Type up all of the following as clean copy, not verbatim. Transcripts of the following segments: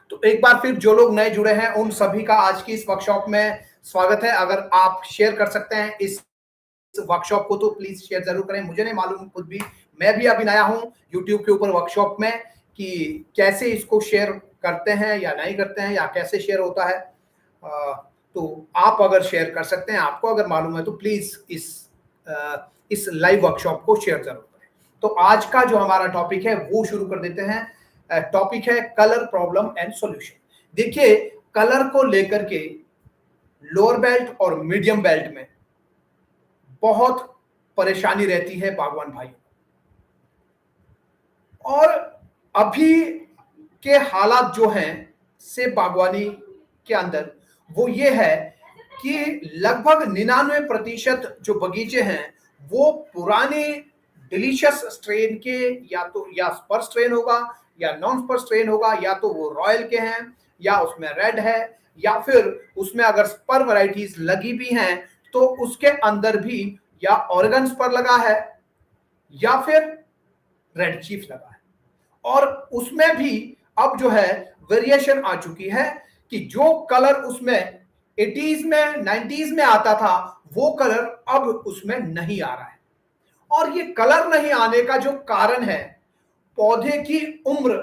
तो एक बार फिर जो लोग नए जुड़े हैं उन सभी का आज की इस वर्कशॉप में स्वागत है। अगर आप शेयर कर सकते हैं इस वर्कशॉप को तो प्लीज शेयर जरूर करें। मुझे नहीं मालूम खुद भी, मैं भी अभी नया हूं यूट्यूब के ऊपर वर्कशॉप में कि कैसे इसको शेयर करते हैं या नहीं करते हैं या कैसे शेयर होता है। तो आप अगर शेयर कर सकते हैं, आपको अगर मालूम है तो प्लीज इस लाइव वर्कशॉप को शेयर जरूर करें। तो आज का जो हमारा टॉपिक है वो शुरू कर देते हैं। टॉपिक है कलर प्रॉब्लम एंड सॉल्यूशन। देखिए, कलर को लेकर के लोअर बेल्ट और मीडियम बेल्ट में बहुत परेशानी रहती है बागवान भाई। और अभी के हालात जो हैं से बागवानी के अंदर वो ये है कि लगभग 99% जो बगीचे हैं वो पुराने डिलीशियस स्ट्रेन के या स्पर स्ट्रेन होगा या नॉन स्पर स्ट्रेन होगा, या तो वो रॉयल के हैं या उसमें रेड है, या फिर उसमें अगर स्पर वैरायटीज लगी भी हैं तो उसके अंदर भी या ऑर्गन स्पर लगा है या फिर रेड चीफ लगा है। और उसमें भी अब जो है वेरिएशन आ चुकी है कि जो कलर उसमें 80s में 90s में आता था वो कलर अब उसमें नहीं आ रहा है। और ये कलर नहीं आने का जो कारण है, पौधे की उम्र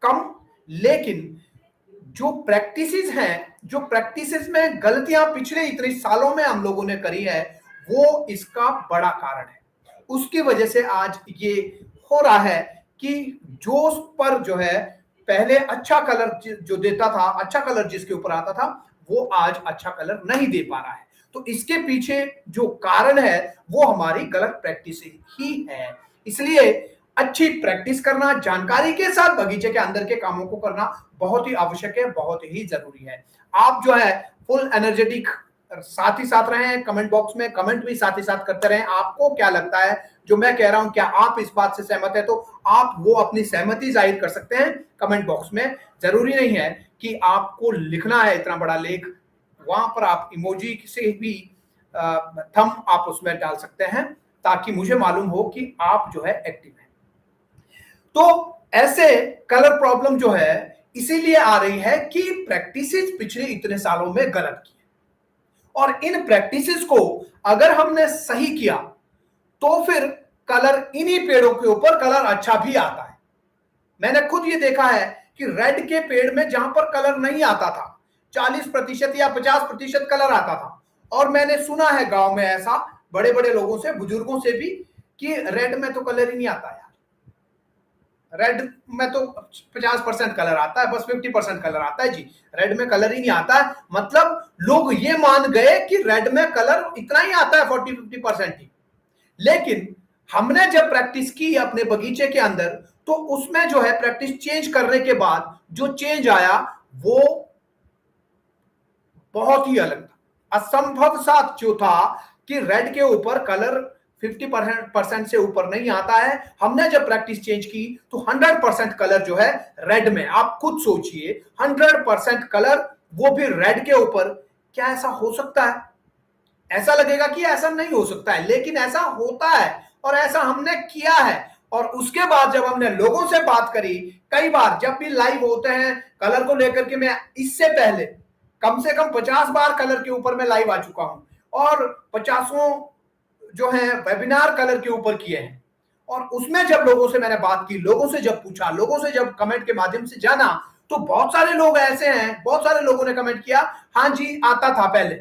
कम, लेकिन जो प्रैक्टिसेस हैं, जो प्रैक्टिसेस में गलतियां पिछले इतने सालों में हम लोगों ने करी है, वो इसका बड़ा कारण है। उसकी वजह से आज ये हो रहा है कि जोश पर जो है पहले अच्छा कलर जो देता था, अच्छा कलर जिसके ऊपर आता था, वो आज अच्छा कलर नहीं दे पा रहा है। तो इसके पीछे जो कारण है वो हमारी गलत प्रैक्टिस ही है। इसलिए अच्छी प्रैक्टिस करना, जानकारी के साथ बगीचे के अंदर के कामों को करना बहुत ही आवश्यक है, बहुत ही जरूरी है। आप जो है फुल एनर्जेटिक साथ ही साथ रहे, कमेंट बॉक्स में कमेंट भी साथ ही साथ करते रहें। आपको क्या लगता है जो मैं कह रहा हूं, क्या आप इस बात से सहमत है? तो आप वो अपनी सहमति जाहिर कर सकते हैं कमेंट बॉक्स में। जरूरी नहीं है कि आपको लिखना है इतना बड़ा लेख, वहां पर आप इमोजी से भी थंब आप उसमें डाल सकते हैं ताकि मुझे मालूम हो कि आप जो है एक्टिव हैं। तो ऐसे कलर प्रॉब्लम जो है इसीलिए आ रही है कि प्रैक्टिसेस पिछले इतने सालों में गलत की, और इन प्रैक्टिसेस को अगर हमने सही किया तो फिर कलर, इन्हीं पेड़ों के ऊपर कलर अच्छा भी आता है। मैंने खुद ये देखा है कि रेड के पेड़ में जहां पर कलर नहीं आता था 40% या 50% कलर आता था। और मैंने सुना है गांव में ऐसा बड़े बड़े लोगों से, बुजुर्गों से भी, कि रेड में तो कलर ही नहीं आता यार, रेड में तो 50% कलर आता है, बस 50% कलर आता है जी, रेड में कलर ही नहीं आता है। मतलब लोग ये मान गए कि रेड में कलर इतना ही आता है 40-50% ही। लेकिन हमने जब प्रैक्टिस की अपने बगीचे के अंदर तो उसमें जो है प्रैक्टिस चेंज करने के बाद जो चेंज आया वो बहुत ही अलग था। असंभव सा जो था कि रेड के ऊपर कलर 50% से ऊपर नहीं आता है। हमने जब प्रैक्टिस चेंज की तो 100% कलर जो है रेड में, आप खुद सोचिए 100% कलर, वो भी रेड के ऊपर। क्या ऐसा हो सकता है? ऐसा लगेगा कि ऐसा नहीं हो सकता है, लेकिन ऐसा होता है और ऐसा हमने किया है। और उसके बाद जब हमने लोगों से बात करी, कई बार जब भी लाइव होते हैं कलर को लेकर के, मैं इससे पहले कम से कम 50 बार कलर के ऊपर मैं लाइव आ चुका हूं और 50 जो है वेबिनार कलर के ऊपर किए हैं। और उसमें जब लोगों से मैंने बात की, लोगों से जब पूछा, लोगों से जब कमेंट के माध्यम से जाना, तो बहुत सारे लोग ऐसे हैं, बहुत सारे लोगों ने कमेंट किया हाँ जी आता था पहले।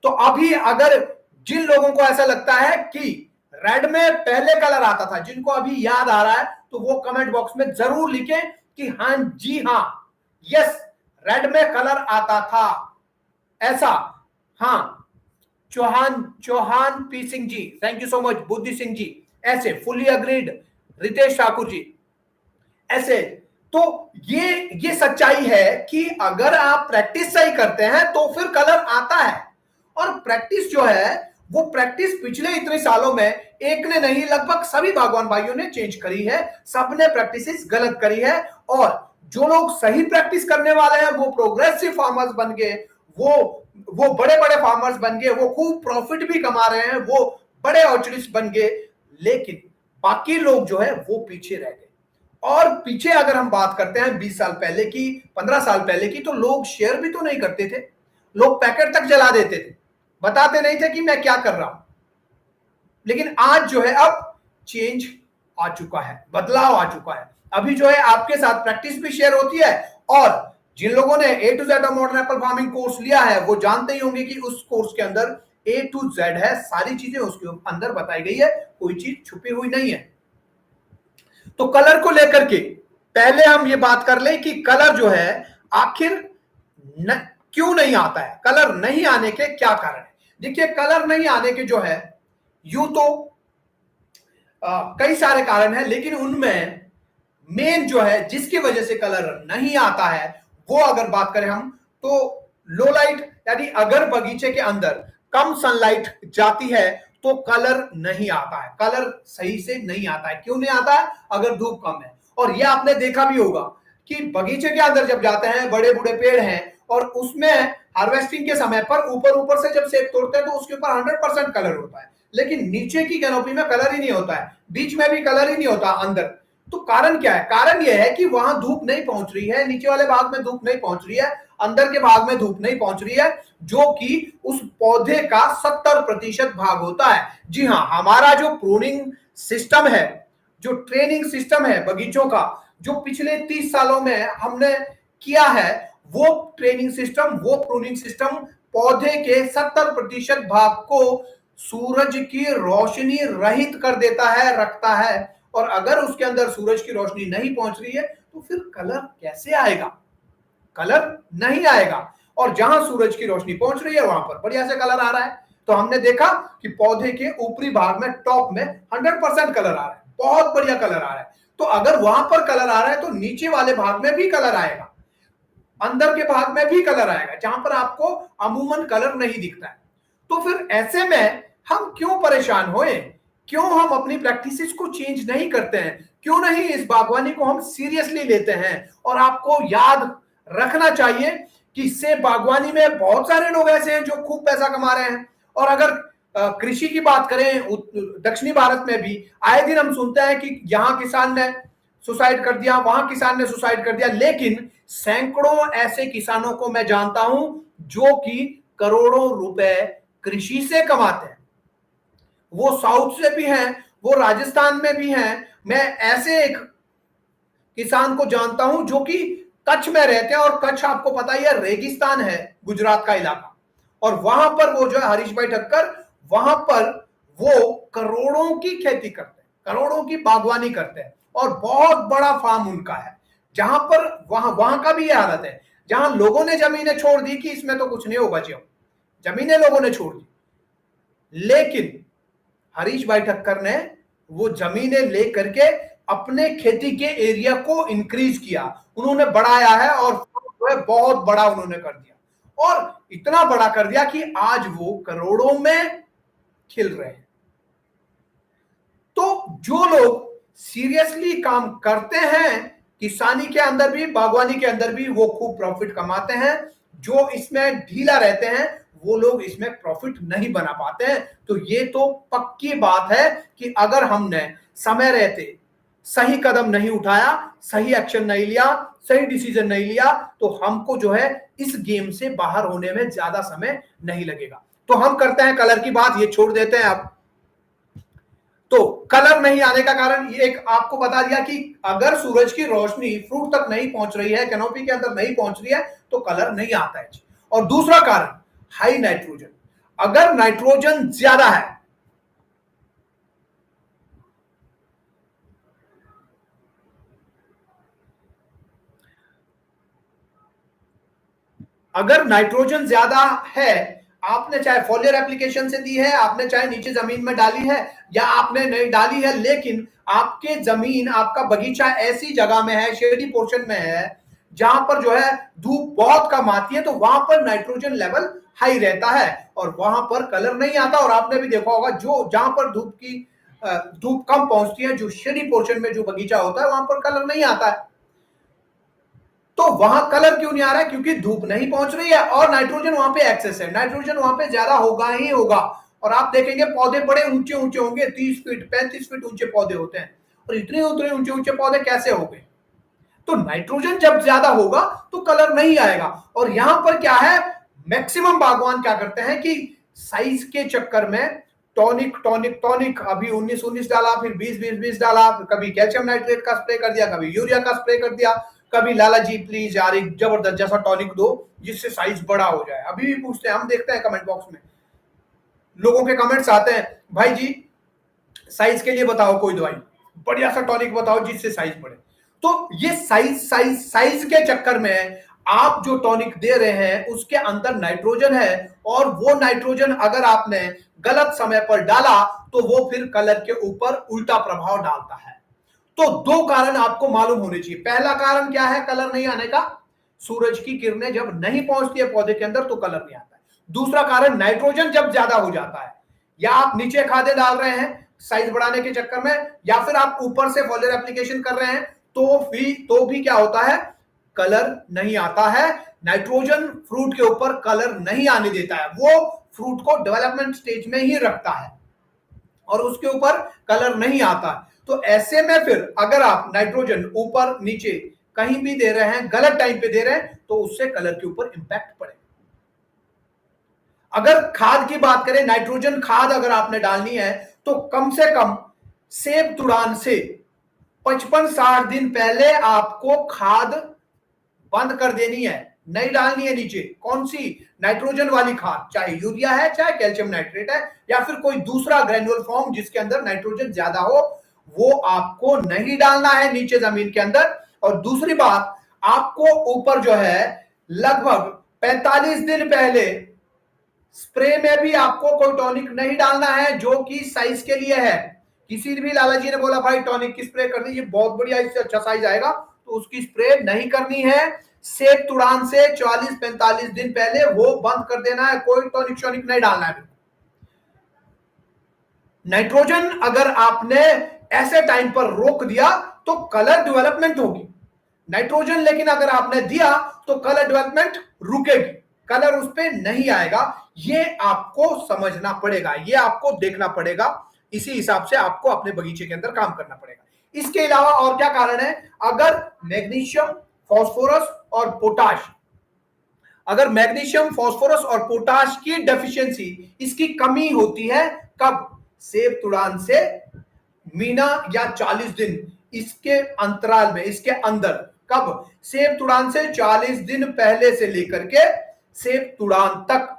तो अभी अगर जिन लोगों को ऐसा लगता है कि रेड में पहले कलर आता था, जिनको अभी याद आ रहा है, तो वो कमेंट बॉक्स में जरूर लिखें कि हाँ जी हाँ, यस, रेड में कलर आता था ऐसा। हाँ, Chauhan P Singh ji, thank you so much. Buddhi Singh ji ऐसे, फुली अग्रीड। रितेश ठाकुर जी ऐसे। तो ये सच्चाई है कि अगर आप प्रैक्टिस सही करते हैं तो फिर कलर आता है। और प्रैक्टिस जो है वो प्रैक्टिस पिछले इतने सालों में एक ने नहीं, लगभग सभी बागवान भाइयों ने चेंज करी है, सबने प्रैक्टिस गलत करी है। और जो लोग सही प्रैक्टिस करने वाले हैं वो प्रोग्रेसिव फार्मर्स बन गए, वो बड़े बड़े फार्मर्स बन गए, वो खूब प्रॉफिट भी कमा रहे हैं, वो बड़े ऑर्चर्डिस्ट बन गए। लेकिन बाकी लोग जो है वो पीछे रह गए। और पीछे अगर हम बात करते हैं 20 साल पहले की, 15 साल पहले की, तो लोग शेयर भी तो नहीं करते थे, लोग पैकेट तक जला देते थे, बताते नहीं थे कि मैं क्या कर रहा हूं। लेकिन आज जो है अब चेंज आ चुका है, बदलाव आ चुका है। अभी जो है आपके साथ प्रैक्टिस भी शेयर होती है, और जिन लोगों ने A to Z modern apple farming course लिया है वो जानते ही होंगे कि उस कोर्स के अंदर ए टू जेड है, सारी चीजें उसके अंदर बताई गई है, कोई चीज छुपी हुई नहीं है। तो कलर को लेकर के पहले हम ये बात कर लें कि कलर जो है आखिर क्यों नहीं आता है, कलर नहीं आने के क्या कारण है। देखिए, कलर नहीं आने के जो है यूं तो कई सारे कारण हैं, लेकिन उनमें मेन जो है जिसकी वजह से कलर नहीं आता है, वो अगर बात करें हम, तो लो लाइट, यानी अगर बगीचे के अंदर कम सनलाइट जाती है तो कलर नहीं आता है, कलर सही से नहीं आता है। क्यों नहीं आता है? अगर धूप कम है। और यह आपने देखा भी होगा कि बगीचे के अंदर जब जाते हैं, बड़े बूढ़े पेड़ हैं और उसमें हार्वेस्टिंग के समय पर ऊपर ऊपर से जब सेब तोड़ते हैं तो उसके ऊपर 100% कलर होता है, लेकिन नीचे की कैनोपी में कलर ही नहीं होता है, बीच में भी कलर ही नहीं होता अंदर। तो कारण क्या है? कारण यह है कि वहां धूप नहीं पहुंच रही है, नीचे वाले भाग में धूप नहीं पहुंच रही है, अंदर के भाग में धूप नहीं पहुंच रही है, जो कि उस पौधे का 70% भाग होता है। जी हाँ, हमारा जो प्रूनिंग सिस्टम है, जो ट्रेनिंग सिस्टम है बगीचों का, जो पिछले 30 सालों में हमने किया है, वो ट्रेनिंग सिस्टम, वो प्रूनिंग सिस्टम पौधे के 70% भाग को सूरज की रोशनी रहित कर देता है, रखता है। और अगर उसके अंदर सूरज की रोशनी नहीं पहुंच रही है तो फिर कलर कैसे आएगा? कलर नहीं आएगा। और जहां सूरज की रोशनी पहुंच रही है वहां पर बढ़िया से कलर आ रहा है। तो हमने देखा कि पौधे के ऊपरी भाग में, टॉप में 100% कलर आ रहा है, बहुत बढ़िया कलर आ रहा है। तो अगर वहां पर कलर आ रहा है तो नीचे वाले भाग में भी कलर आएगा, अंदर के भाग में भी कलर आएगा, जहां पर आपको अमूमन कलर नहीं दिखता है। तो फिर ऐसे में हम क्यों परेशान होए? क्यों हम अपनी प्रैक्टिसेस को चेंज नहीं करते हैं? क्यों नहीं इस बागवानी को हम सीरियसली लेते हैं? और आपको याद रखना चाहिए कि इससे बागवानी में बहुत सारे लोग ऐसे हैं जो खूब पैसा कमा रहे हैं। और अगर कृषि की बात करें, दक्षिणी भारत में भी आए दिन हम सुनते हैं कि यहाँ किसान ने सुसाइड कर दिया, वहां किसान ने सुसाइड कर दिया, लेकिन सैकड़ों ऐसे किसानों को मैं जानता हूं जो कि करोड़ों रुपए कृषि से कमाते हैं। वो साउथ से भी हैं, वो राजस्थान में भी हैं। मैं ऐसे एक किसान को जानता हूं जो कि कच्छ में रहते हैं, और कच्छ आपको पता ही है रेगिस्तान है, गुजरात का इलाका। और वहां पर वो जो है हरीश भाई ठक्कर, वहां पर वो करोड़ों की खेती करते हैं, करोड़ों की बागवानी करते हैं, और बहुत बड़ा फार्म उनका है। जहां पर वहां वहां का भी ये हालत है, जहां लोगों ने जमीनें छोड़ दी कि इसमें तो कुछ नहीं होगा जी, जमीनें लोगों ने छोड़ दी, लेकिन हरीश भाई ठक्कर ने वो जमीनें लेकर के अपने खेती के एरिया को इंक्रीज किया, उन्होंने बढ़ाया है, और जो है बहुत बड़ा उन्होंने कर दिया, और इतना बड़ा कर दिया कि आज वो करोड़ों में खिल रहे हैं। तो जो लोग सीरियसली काम करते हैं किसानी के अंदर भी, बागवानी के अंदर भी, वो खूब प्रॉफिट कमाते हैं। जो इसमें ढीला रहते हैं वो लोग इसमें प्रॉफिट नहीं बना पाते हैं। तो ये तो पक्की बात है कि अगर हमने समय रहते सही कदम नहीं उठाया, सही एक्शन नहीं लिया, सही डिसीजन नहीं लिया, तो हमको जो है इस गेम से बाहर होने में ज्यादा समय नहीं लगेगा। तो हम करते हैं कलर की बात, ये छोड़ देते हैं अब। तो कलर नहीं आने का कारण ये एक आपको बता दिया कि अगर सूरज की रोशनी फ्रूट तक नहीं पहुंच रही है, कैनोपी के अंदर नहीं पहुंच रही है, तो कलर नहीं आता है। और दूसरा कारण, हाई नाइट्रोजन। अगर नाइट्रोजन ज्यादा है, अगर नाइट्रोजन ज्यादा है, आपने चाहे फॉलियर एप्लीकेशन से दी है, आपने चाहे नीचे जमीन में डाली है, या आपने नहीं डाली है, लेकिन आपके जमीन, आपका बगीचा ऐसी जगह में है, शेडी पोर्शन में है, जहां पर जो है धूप बहुत कम आती है, तो वहां पर नाइट्रोजन लेवल हाई रहता है और वहां पर कलर नहीं आता। और आपने भी देखा होगा, जो जहां पर धूप कम पहुंचती है, जो शेडी पोर्शन में जो बगीचा होता है, वहां पर कलर नहीं आता है। तो वहां कलर क्यों नहीं आ रहा है? क्योंकि धूप नहीं पहुंच रही है और नाइट्रोजन वहां पे एक्सेस है, नाइट्रोजन वहां पे ज्यादा होगा ही होगा। और आप देखेंगे पौधे बड़े ऊंचे ऊंचे होंगे, 30 फीट 35 फीट ऊंचे पौधे होते हैं, और इतने उतने ऊंचे ऊंचे पौधे कैसे हो गए? तो नाइट्रोजन जब ज्यादा होगा तो कलर नहीं आएगा। और यहां पर क्या है, मैक्सिमम बागवान क्या करते हैं कि साइज के चक्कर में टॉनिक टॉनिक टॉनिक, अभी 19-19 डाला, फिर 20-20-20 डाला, कभी कैल्शियम नाइट्रेट का स्प्रे कर दिया, कभी यूरिया का स्प्रे कर दिया, कभी लाला जी प्लीज यार एक जबरदस्त जैसा टॉनिक दो जिससे साइज बड़ा हो जाए। अभी भी पूछते हैं, हम देखते हैं कमेंट बॉक्स में लोगों के कमेंट्स आते हैं, भाई जी साइज के लिए बताओ कोई दवाई, बढ़िया सा टॉनिक बताओ जिससे साइज बढ़े। तो ये साइज साइज साइज के चक्कर में आप जो टॉनिक दे रहे हैं उसके अंदर नाइट्रोजन है, और वो नाइट्रोजन अगर आपने गलत समय पर डाला तो वो फिर कलर के ऊपर उल्टा प्रभाव डालता है। तो दो कारण आपको मालूम होने चाहिए। पहला कारण क्या है कलर नहीं आने का? सूरज की किरणें जब नहीं पहुंचती है पौधे के अंदर तो कलर नहीं आता है। दूसरा कारण नाइट्रोजन जब ज्यादा हो जाता है, या आप नीचे खादें डाल रहे हैं साइज बढ़ाने के चक्कर में, या फिर आप ऊपर से फॉलियर एप्लीकेशन कर रहे हैं, तो भी क्या होता है, कलर नहीं आता है। नाइट्रोजन फ्रूट के ऊपर कलर नहीं आने देता है, वो फ्रूट को डेवलपमेंट स्टेज में ही रखता है और उसके ऊपर कलर नहीं आता। तो ऐसे में फिर अगर आप नाइट्रोजन ऊपर नीचे कहीं भी दे रहे हैं, गलत टाइम पे दे रहे हैं, तो उससे कलर के ऊपर इंपैक्ट पड़ेगा। अगर खाद की बात करें, नाइट्रोजन खाद अगर आपने डालनी है तो कम से कम सेब तुड़ान से 55-60 दिन पहले आपको खाद बंद कर देनी है, नहीं डालनी है नीचे। कौन सी? नाइट्रोजन वाली खाद, चाहे यूरिया है चाहे कैल्शियम नाइट्रेट है या फिर कोई दूसरा ग्रेन्युअल फॉर्म जिसके अंदर नाइट्रोजन ज्यादा हो, वो आपको नहीं डालना है नीचे जमीन के अंदर। और दूसरी बात, आपको ऊपर जो है लगभग 45 दिन पहले स्प्रे में भी आपको कोई टॉनिक नहीं डालना है जो कि साइज के लिए है। किसी भी लाला जी ने बोला भाई टॉनिक की स्प्रे कर दीजिए बहुत बढ़िया इससे अच्छा साइज आएगा, तो उसकी स्प्रे नहीं करनी है। सेब तुड़ान से 40-45 दिन पहले वो बंद कर देना है, कोई टॉनिक शॉनिक नहीं डालना है। नाइट्रोजन अगर आपने ऐसे टाइम पर रोक दिया तो कलर डेवलपमेंट होगी नाइट्रोजन, लेकिन अगर आपने दिया तो कलर डेवलपमेंट रुकेगी, कलर उस पर नहीं आएगा। ये आपको समझना पड़ेगा, ये आपको देखना पड़ेगा, इसी हिसाब से आपको अपने बगीचे के अंदर काम करना पड़ेगा। इसके अलावा और क्या कारण है? अगर मैग्नीशियम, फास्फोरस और पोटाश, अगर मैग्नीशियम, फास्फोरस और पोटाश की डेफिशिएंसी, इसकी कमी होती है कब? सेब तुड़ान से महीना या 40 दिन इसके अंतराल में, इसके अंदर। कब? सेब तुड़ान से 40 दिन पहले से लेकर के सेब तुड़ान तक,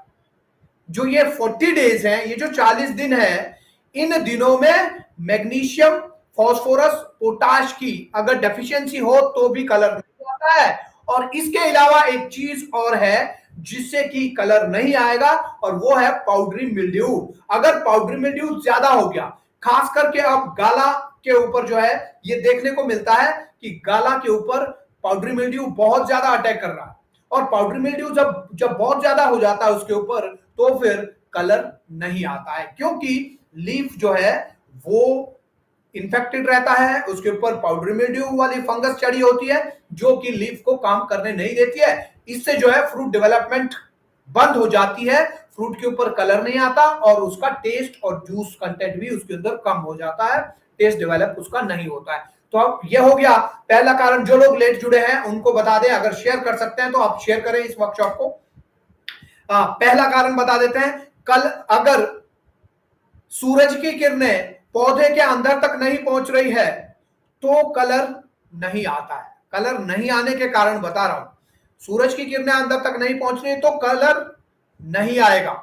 जो ये 40 डेज हैं, ये जो 40 दिन है, इन दिनों में मैग्नीशियम, फास्फोरस, पोटाश की अगर डेफिशिएंसी हो तो भी कलर नहीं आता है। और इसके अलावा एक चीज और है जिससे कि कलर नहीं आएगा, और वो है पाउडरी मिल्ड्यू। अगर पाउडरी मिल्ड्यू ज्यादा हो गया, खास करके अब गाला के ऊपर जो है ये देखने को मिलता है कि गाला के ऊपर पाउडरी मिल्ड्यू बहुत ज्यादा अटैक कर रहा है, और पाउडरी मिल्ड्यू जब जब बहुत ज्यादा हो जाता है उसके ऊपर तो फिर कलर नहीं आता है, क्योंकि लीफ जो है वो इन्फेक्टेड रहता है, उसके ऊपर पाउडरी मिल्ड्यू वाली फंगस चढ़ी होती है जो कि लीफ को काम करने नहीं देती है। इससे जो है फ्रूट डेवलपमेंट बंद हो जाती है, फ्रूट के ऊपर कलर नहीं आता और उसका टेस्ट और जूस कंटेंट भी उसके अंदर कम हो जाता है, टेस्ट डेवलप उसका नहीं होता है। तो अब ये हो गया पहला कारण। जो लोग लेट जुड़े हैं उनको बता दें, अगर शेयर कर सकते हैं तो आप शेयर करें इस वर्कशॉप को। पहला कारण बता देते हैं, कल अगर सूरज की किरणें पौधे के अंदर तक नहीं पहुंच रही है तो कलर नहीं आता है। कलर नहीं आने के कारण बता रहा हूं, सूरज की किरणें अंदर तक नहीं पहुंच रही तो कलर नहीं आएगा।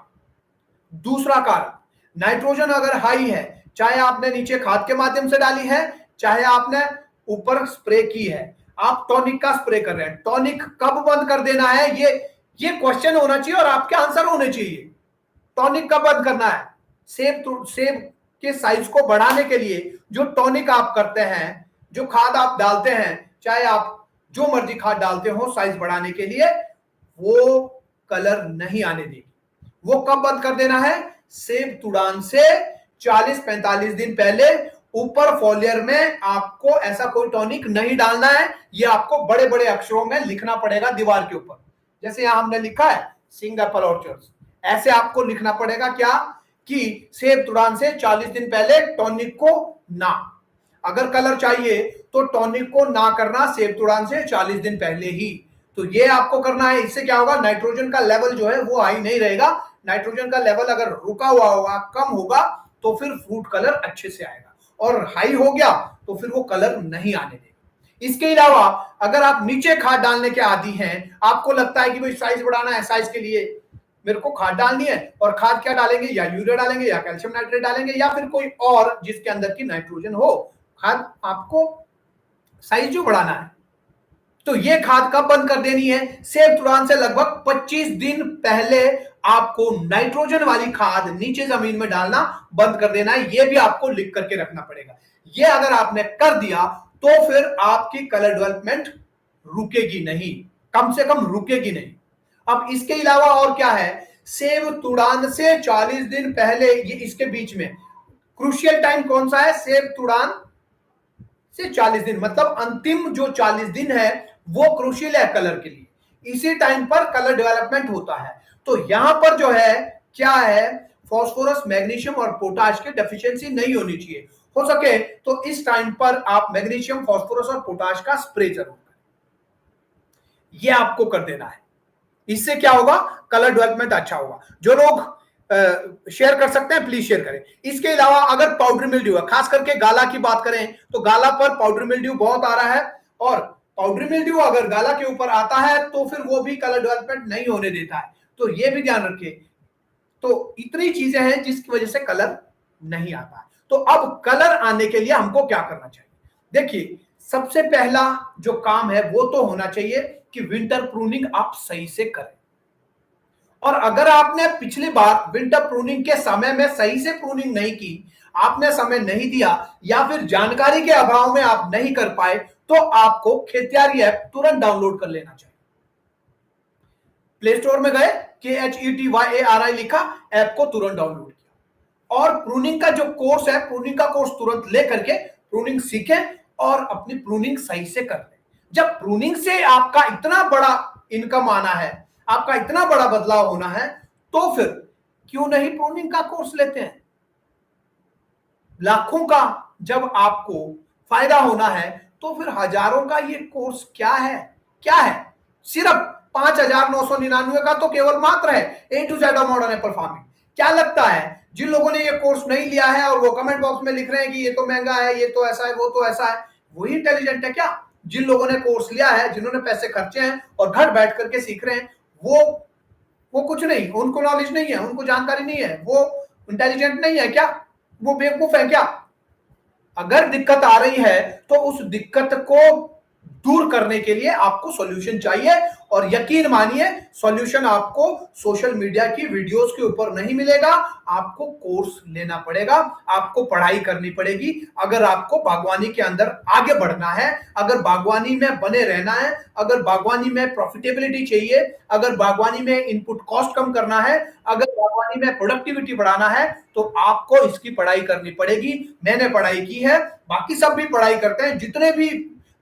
दूसरा कारण, नाइट्रोजन अगर हाई है, चाहे आपने नीचे खाद के माध्यम से डाली है चाहे आपने ऊपर स्प्रे की है, आप टॉनिक का स्प्रे कर रहे हैं, टॉनिक कब बंद कर देना है ये क्वेश्चन होना चाहिए और आपके आंसर होने चाहिए। टॉनिक कब बंद करना है? सेब के साइज को बढ़ाने के लिए जो टॉनिक आप करते हैं, जो खाद आप डालते हैं, चाहे आप जो मर्जी खाद डालते हो साइज बढ़ाने के लिए, वो कलर नहीं आने देगी। वो कब बंद कर देना है? सेब तुड़ान से 40-45 दिन पहले ऊपर फॉलियर में आपको ऐसा कोई टॉनिक नहीं डालना है। ये आपको बड़े बड़े अक्षरों में लिखना पड़ेगा दीवार के ऊपर, जैसे यहां हमने लिखा है सिंग एप्पल ऑर्चर्ड्स, ऐसे आपको लिखना पड़ेगा क्या कि सेब तुड़ान से 40 दिन पहले टॉनिक को ना। अगर कलर चाहिए तो टॉनिक को ना करना सेब तुड़ान से 40 दिन पहले ही। तो ये आपको करना है। इससे क्या होगा, नाइट्रोजन का लेवल जो है वो हाई नहीं रहेगा। नाइट्रोजन का लेवल अगर रुका हुआ होगा, कम होगा, तो फिर फ्रूट कलर अच्छे से आएगा, और हाई हो गया तो फिर वो कलर नहीं आने देगा। इसके अलावा अगर आप नीचे खाद डालने के आदी हैं, आपको लगता है कि भाई साइज बढ़ाना है, साइज के लिए मेरे को खाद डालनी है, और खाद क्या डालेंगे, या यूरिया डालेंगे या कैल्शियम नाइट्रेट डालेंगे या फिर कोई और जिसके अंदर की नाइट्रोजन हो, खाद आपको साइज जो बढ़ाना है, तो ये खाद कब बंद कर देनी है, सेब तुड़ान से लगभग 25 दिन पहले आपको नाइट्रोजन वाली खाद नीचे जमीन में डालना बंद कर देना है। ये भी आपको लिख करके रखना पड़ेगा। ये अगर आपने कर दिया तो फिर आपकी कलर डेवलपमेंट रुकेगी नहीं, कम से कम रुकेगी नहीं। अब इसके अलावा और क्या है, सेब तुड़ान से 40 दिन पहले, ये इसके बीच में क्रूशियल टाइम कौन सा है, सेब तुड़ान से 40 दिन, मतलब अंतिम जो 40 दिन है वो क्रूशियल है कलर के लिए। इसी टाइम पर कलर डेवलपमेंट होता है। तो यहां पर जो है क्या है, फास्फोरस, मैग्नीशियम और पोटाश की डेफिशिएंसी नहीं होनी चाहिए। हो सके तो इस टाइम पर आप मैग्नीशियम, फास्फोरस और पोटाश का स्प्रे जरूर करें। यह आपको कर देना है। इससे क्या होगा, कलर डेवलपमेंट अच्छा होगा। जो लोग शेयर कर सकते हैं प्लीज शेयर करें। इसके अलावा अगर पाउडर मिल्ड्यू है, खास करके गाला की बात करें तो गाला पर पाउडर मिल्ड्यू बहुत आ रहा है, और पाउडर मिल्ड्यू अगर गाला के ऊपर आता है तो फिर वो भी कलर डेवलपमेंट नहीं होने देता है। तो ये भी ध्यान रखिए। तो इतनी चीजें हैं जिसकी वजह से कलर नहीं आता है। तो अब कलर आने के लिए हमको क्या करना चाहिए, देखिए सबसे पहला जो काम है वो तो होना चाहिए कि विंटर प्रूनिंग आप सही से करें। और अगर आपने पिछली बार विंटर प्रूनिंग के समय में सही से प्रूनिंग नहीं की, आपने समय नहीं दिया, या फिर जानकारी के अभाव में आप नहीं कर पाए, तो आपको खेतियारी ऐप तुरंत डाउनलोड कर लेना चाहिए। प्ले स्टोर में गए, KHETYARI लिखा, ऐप को तुरंत डाउनलोड किया, और प्रूनिंग का जो कोर्स है, प्रूनिंग का कोर्स तुरंत ले करके प्रूनिंग सीखें और अपनी प्रूनिंग सही से कर लें। जब प्रूनिंग से आपका इतना बड़ा इनकम आना है, आपका इतना बड़ा बदलाव होना है, तो फिर क्यों नहीं प्रूनिंग का कोर्स लेते हैं। लाखों का जब आपको फायदा होना है तो फिर हजारों का ये कोर्स क्या है, क्या है, सिर्फ 5,999 का तो केवल मात्र है A to Z modern apple farming. क्या लगता है जिन लोगों ने ये कोर्स नहीं लिया है और वो कमेंट बॉक्स में लिख रहे हैं कि ये तो महंगा है, ये तो ऐसा है, वो तो ऐसा है, वही इंटेलिजेंट है क्या? जिन लोगों ने कोर्स लिया है, जिन्होंने पैसे खर्चे हैं और घर बैठ करके सीख रहे हैं, वो कुछ नहीं, उनको नॉलेज नहीं है, उनको जानकारी नहीं है, वो इंटेलिजेंट नहीं है क्या? वो बेवकूफ है क्या? अगर दिक्कत आ रही है तो उस दिक्कत को दूर करने के लिए आपको सॉल्यूशन चाहिए, और यकीन मानिए सॉल्यूशन आपको सोशल मीडिया की वीडियोस के ऊपर नहीं मिलेगा, आपको कोर्स लेना पड़ेगा, आपको पढ़ाई करनी पड़ेगी। अगर आपको बागवानी के अंदर आगे बढ़ना है, अगर बागवानी में बने रहना है, अगर बागवानी में प्रॉफिटेबिलिटी चाहिए, अगर बागवानी में इनपुट कॉस्ट कम करना है, अगर बागवानी में प्रोडक्टिविटी बढ़ाना है, तो आपको इसकी पढ़ाई करनी पड़ेगी। मैंने पढ़ाई की है, बाकी सब भी पढ़ाई करते हैं, जितने भी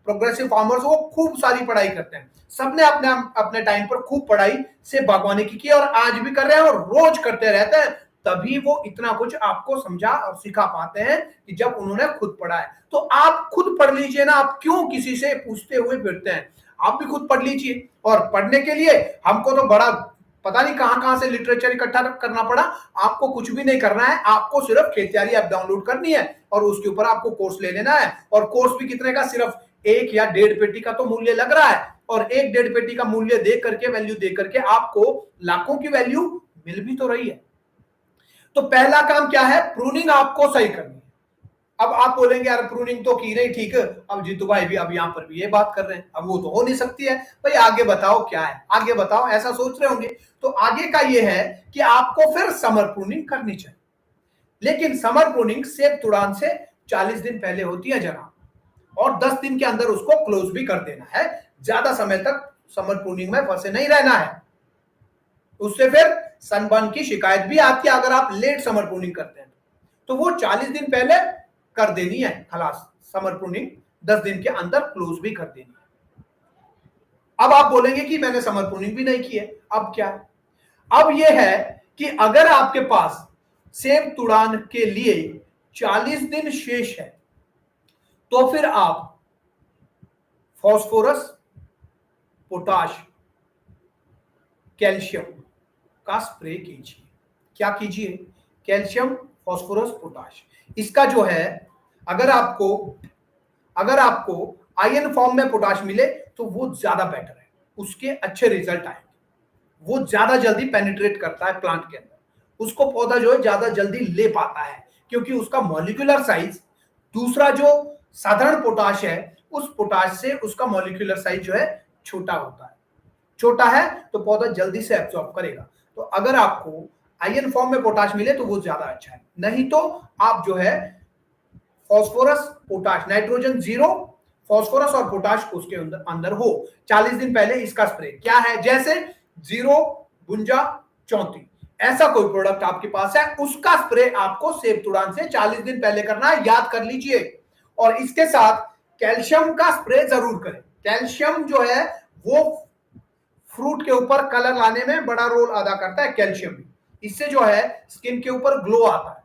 प्रोग्रेसिव फार्मर्स वो खूब सारी पढ़ाई करते हैं, सबने अपने अपने टाइम पर खूब पढ़ाई से बागवानी की और आज भी कर रहे हैं और रोज करते रहते हैं। तभी वो इतना कुछ आपको समझा और सिखा पाते हैं कि जब उन्होंने खुद पढ़ा है। तो आप खुद पढ़ लीजिए ना, आप क्यों किसी से पूछते हुए फिरते हैं, आप भी खुद पढ़ लीजिए। और पढ़ने के लिए हमको तो बड़ा पता नहीं कहां कहां से लिटरेचर इकट्ठा करना पड़ा। आपको कुछ भी नहीं करना है, आपको सिर्फ खेतियारी ऐप डाउनलोड करनी है और उसके ऊपर आपको कोर्स ले लेना है। और कोर्स भी कितने का, सिर्फ 1 या 1.5 पेटी का तो मूल्य लग रहा है, और 1-1.5 पेटी का मूल्य दे करके, वैल्यू दे करके आपको लाखों की वैल्यू मिल भी तो रही है। तो पहला काम क्या है, प्रूनिंग आपको सही करनी है। अब आप बोलेंगे यार प्रूनिंग तो की नहीं, ठीक है, अब जीतू भाई भी अब यहां पर भी ये बात कर रहे हैं, अब वो तो हो नहीं सकती है भाई, आगे बताओ क्या है, आगे बताओ, ऐसा सोच रहे होंगे। तो आगे का ये है कि आपको फिर समर प्रूनिंग करनी चाहिए, लेकिन समर प्रूनिंग सेब तुड़ान से 40 दिन पहले होती है जनाब, और 10 दिन के अंदर उसको क्लोज भी कर देना है। ज्यादा समय तक समर प्रूनिंग में फंसे नहीं रहना है, उससे फिर सनबर्न की शिकायत भी आती है अगर आप लेट समर प्रूनिंग करते हैं। तो वो 40 दिन पहले कर देनी है, खलास समर प्रूनिंग 10 दिन के अंदर क्लोज भी कर देनी है। अब आप बोलेंगे कि मैंने समर प्रूनिंग भी नहीं की है, अब क्या है? अब यह है कि अगर आपके पास सेब तुड़ान के लिए 40 दिन शेष है, तो फिर आप फास्फोरस, पोटाश, कैल्शियम का स्प्रे कीजिए। क्या कीजिए? Calcium, phosphorus, potash. इसका जो है, अगर आपको अगर आपको आयन फॉर्म में पोटाश मिले तो वो ज्यादा बेटर है, उसके अच्छे रिजल्ट आएंगे। वो ज्यादा जल्दी पेनिट्रेट करता है प्लांट के अंदर, उसको पौधा जो है ज्यादा जल्दी ले पाता है, क्योंकि उसका मॉलिक्यूलर साइज दूसरा जो साधारण पोटाश है उस पोटाश से उसका मॉलिक्यूलर साइज जो है छोटा होता है। छोटा है तो पौधा जल्दी से एब्सॉर्ब करेगा। तो अगर आपको आयन फॉर्म में पोटाश मिले तो वो ज्यादा अच्छा है, नहीं तो आप जो है phosphorus, potash, nitrogen zero, phosphorus और पोटाश उसके अंदर अंदर हो 40 दिन पहले इसका स्प्रे। क्या है? जैसे जीरो, गुंजा, 34, ऐसा कोई प्रोडक्ट आपके पास है, उसका स्प्रे आपको सेब तुड़ान से 40 दिन पहले करना है, याद कर लीजिए। और इसके साथ कैल्शियम का स्प्रे जरूर करें। कैल्शियम जो है वो फ्रूट के ऊपर कलर लाने में बड़ा रोल अदा करता है, कैल्शियम भी। इससे जो है स्किन के ऊपर ग्लो आता है,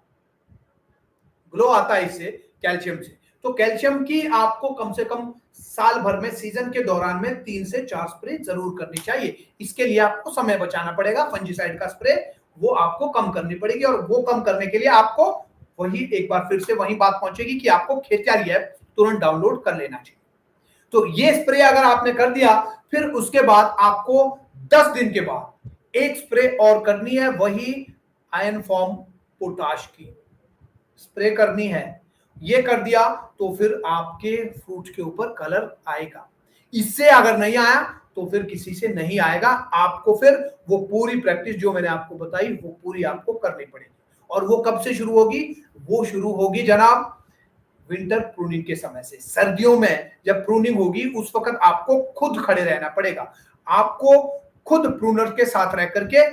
ग्लो आता है इससे, कैल्शियम से। तो कैल्शियम की आपको कम से कम साल भर में सीजन के दौरान में 3 से 4 स्प्रे जरूर करनी चाहिए। इसके लिए आपको समय बचाना पड़ेगा। फंजीसाइड का स्प्रे वो आपको कम करनी पड़ेगी, और वो कम करने के लिए आपको वही एक बार फिर से वही बात पहुंचेगी कि आपको खेतियारी ऐप तुरंत डाउनलोड कर लेना चाहिए। तो ये स्प्रे अगर आपने कर दिया, फिर उसके बाद आपको 10 दिन के बाद एक स्प्रे और करनी है, वही आयन फॉर्म पोटाश की स्प्रे करनी है। ये कर दिया तो फिर आपके फ्रूट के ऊपर कलर आएगा। इससे अगर नहीं आया तो फिर किसी से नहीं आएगा। आपको फिर वो पूरी प्रैक्टिस जो मैंने आपको बताई वो पूरी आपको करनी पड़ेगी। और वो कब से शुरू होगी? वो शुरू होगी जनाब विंटर प्रूनिंग के समय से। सर्दियों में जब प्रूनिंग होगी उस वक्त आपको खुद खड़े रहना पड़ेगा। आपको खुद प्रूनर के साथ रह करके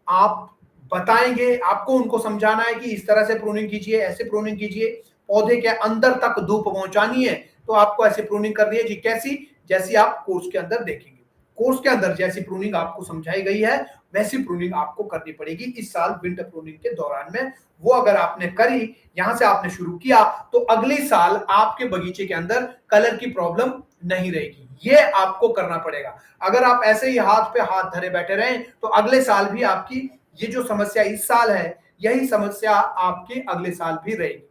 आप बताएंगे, आपको उनको समझाना है कि इस तरह से प्रूनिंग कीजिए, ऐसे प्रूनिंग कीजिए, पौधे के अंदर तक धूप पहुंचानी है तो आपको ऐसे प्रूनिंग करनी है जी। कैसी? जैसी आप कोर्स के अंदर देखेंगे। कोर्स के अंदर जैसी प्रूनिंग आपको समझाई गई है वैसी प्रूनिंग आपको करनी पड़ेगी इस साल विंटर प्रूनिंग के दौरान में। वो अगर आपने करी, यहां से आपने शुरू किया, तो अगले साल आपके बगीचे के अंदर कलर की प्रॉब्लम नहीं रहेगी। ये आपको करना पड़ेगा। अगर आप ऐसे ही हाथ पे हाथ धरे बैठे रहें तो अगले साल भी आपकी ये जो समस्या इस साल है यही समस्या आपके अगले साल भी रहेगी।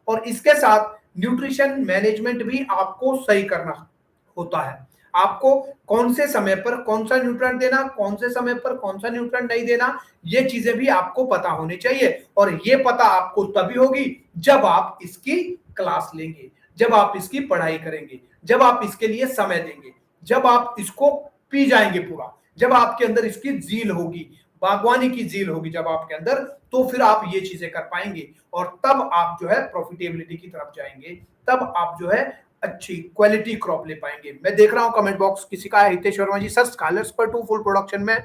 और इसके साथ न्यूट्रिशन मैनेजमेंट भी आपको सही करना होता है। आपको कौन से समय पर कौन सा न्यूट्रिएंट देना, कौन से समय पर कौन सा न्यूट्रिएंट नहीं देना, ये चीजें भी आपको पता होनी चाहिए। और ये पता आपको तभी होगी जब आप इसकी क्लास लेंगे, जब आप इसकी पढ़ाई करेंगे, जब आप इसके लिए समय देंगे, जब आप इसको पी जाएंगे पूरा, जब आपके अंदर इसकी जील होगी, बागवानी की जील होगी जब आपके अंदर, तो फिर आप ये चीजें कर पाएंगे। और तब आप जो है प्रॉफिटेबिलिटी की तरफ जाएंगे, तब आप जो है अच्छी क्वालिटी क्रॉप ले पाएंगे। मैं देख रहा हूं कमेंट बॉक्स किसी का है, हितेश वर्मा जी, सर स्कॉलर्स पर 2 फुल प्रोडक्शन में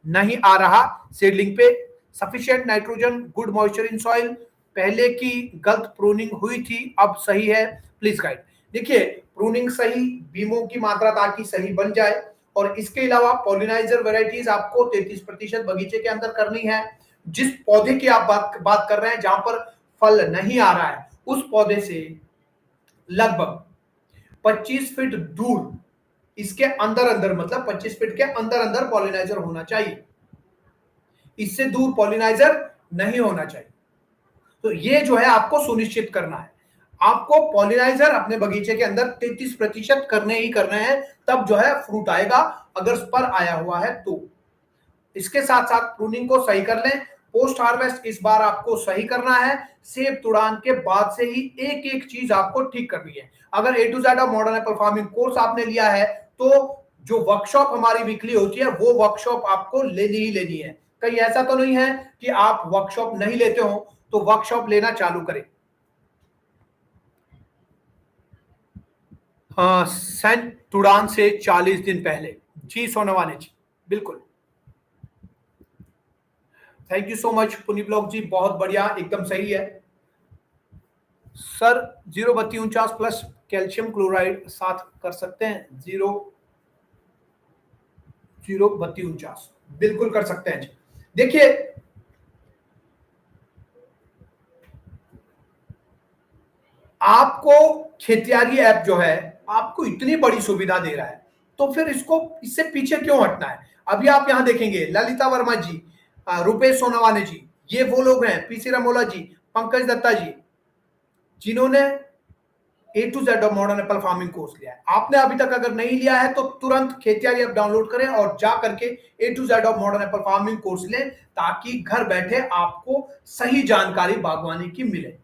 नहीं आ रहा सीडलिंग पे, sufficient nitrogen, good moisture in soil, पहले की गलत प्रूनिंग हुई थी अब सही है, प्लीज गाइड। देखिए प्रूनिंग सही, बीमों की मात्रा ताकि सही बन जाए, और इसके अलावा पॉलिनाइजर वेराइटीज आपको 33% बगीचे के अंदर करनी है। जिस पौधे की आप बात कर रहे हैं जहां पर फल नहीं आ रहा है, उस पौधे से लगभग 25 फीट दूर, इसके अंदर अंदर मतलब 25 फीट के अंदर अंदर पॉलिनाइजर होना चाहिए। इससे दूर पॉलिनाइजर नहीं होना चाहिए। तो ये जो है आपको सुनिश्चित करना है। आपको पॉलिनाइजर अपने बगीचे के अंदर 33% करने ही करने हैं, तब जो है फ्रूट आएगा, अगर स्पर आया हुआ है तो। इसके साथ साथ प्रूनिंग को सही कर लें। पोस्ट हार्वेस्ट इस बार आपको सही करना है। सेब तुड़ान के बाद से ही एक एक चीज आपको ठीक करनी है। अगर A to Z of modern apple farming course आपने लिया है तो जो वर्कशॉप हमारी वीकली होती है वो वर्कशॉप आपको लेनी ही लेनी है। कहीं ऐसा तो नहीं है कि आप वर्कशॉप नहीं लेते हो, तो वर्कशॉप लेना चालू करें। हाँ, सेंट तुड़ान से 40 दिन पहले जी सोनवाने जी, बिल्कुल। थैंक यू सो मच पुनी ब्लॉक जी, बहुत बढ़िया, एकदम सही है सर। 0 32 प्लस कैल्शियम क्लोराइड साथ कर सकते हैं? 0 0 32 बिल्कुल कर सकते हैं जी। देखिए आपको खेतियारी ऐप जो है आपको इतनी बड़ी सुविधा दे रहा है, तो फिर इससे पीछे क्यों हटना है। अभी आप यहां देखेंगे ललिता वर्मा जी, रुपेश सोनावाने जी, ये वो लोग हैं, पीसी रमोला जी, पंकज दत्ता जी, जिन्होंने A to Z of modern apple farming course लिया है। आपने अभी तक अगर नहीं लिया है तो तुरंत खेतियारी ऐप डाउनलोड करें और जा करके A to Z of modern apple farming course लें, ताकि घर बैठे आपको सही जानकारी बागवानी की मिले।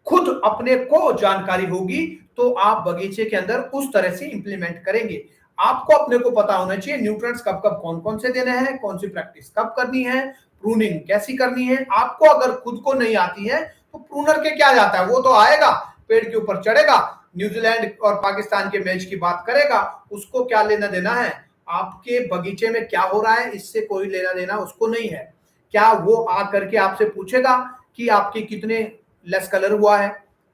खुद अपने को जानकारी होगी तो आप बगीचे के अंदर उस तरह से इंप्लीमेंट करेंगे। आपको अपने को पता होना चाहिए न्यूट्रिएंट्स कब कब कौन कौन से देने हैं, कौन सी प्रैक्टिस कब करनी है, प्रूनिंग कैसी करनी है। आपको अगर खुद को नहीं आती है तो प्रूनर के क्या जाता है, वो तो आएगा, पेड़ के ऊपर चढ़ेगा, न्यूजीलैंड और पाकिस्तान के मैच की बात करेगा, उसको क्या लेना देना है। आपके बगीचे में क्या हो रहा है इससे कोई लेना देना उसको नहीं है। क्या वो आ करके आपसे पूछेगा कि आपके कितने लेस कलर हुआ है,